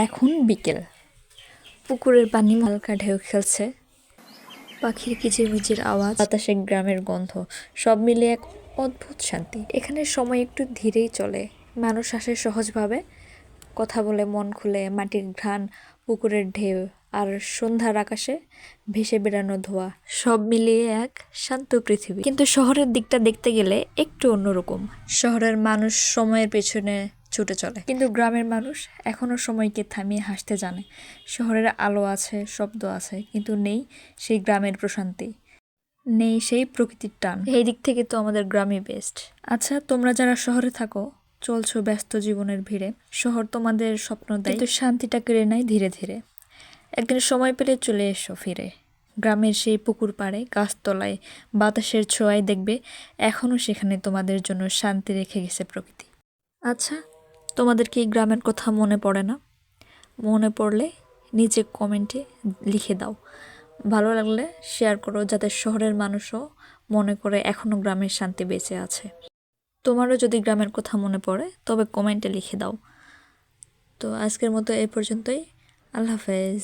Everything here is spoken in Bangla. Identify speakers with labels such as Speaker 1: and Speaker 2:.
Speaker 1: এখন বিকেল, পুকুরের পানি হালকা ঢেউ খেলছে, পাখির কিচিরমিচির আওয়াজ, বাতাসে গ্রামের গন্ধ, সব মিলে এক অদ্ভুত শান্তি। এখানে সময় একটু ধীরেই চলে, মানুষ আসে সহজভাবে, কথা বলে মন খুলে। মাটির ঘ্রাণ, পুকুরের ঢেউ আর সন্ধ্যার আকাশে ভেসে বেড়ানো ধোঁয়া, সব মিলিয়ে এক শান্ত পৃথিবী। কিন্তু শহরের দিকটা দেখতে গেলে একটু অন্যরকম। শহরের মানুষ সময়ের পেছনে ছুটে চলে, কিন্তু গ্রামের মানুষ এখনো সময়কে থামিয়ে হাসতে জানে। শহরের আলো আছে, শব্দ আছে, কিন্তু নেই সেই গ্রামের প্রশান্তি, নেই সেই প্রকৃতির টান। এই দিক থেকে তো আমাদের গ্রামই বেস্ট। আচ্ছা, তোমরা যারা শহরে থাকো, চলছো ব্যস্ত জীবনের ভিড়ে, শহর তোমাদের স্বপ্ন দেয়, কিন্তু শান্তিটা কেড়ে নেয় ধীরে ধীরে। একদিন সময় পেলে চলে এসো ফিরে গ্রামের সেই পুকুর পাড়ে, গাছতলায়, বাতাসের ছোঁয়ায়, দেখবে এখনো সেখানে তোমাদের জন্য শান্তি রেখে গেছে প্রকৃতি। আচ্ছা, তোমাদের কি গ্রামের কথা মনে পড়ে না? মনে পড়লে নিচে কমেন্টে লিখে দাও। ভালো লাগলে শেয়ার করো, যাতে শহরের মানুষও মনে করে এখনো গ্রামের শান্তি বেঁচে আছে। তোমারও যদি গ্রামের কথা মনে পড়ে তবে কমেন্টে লিখে দাও। তো আজকের মতো এই পর্যন্তই। আল্লাহ হাফেজ।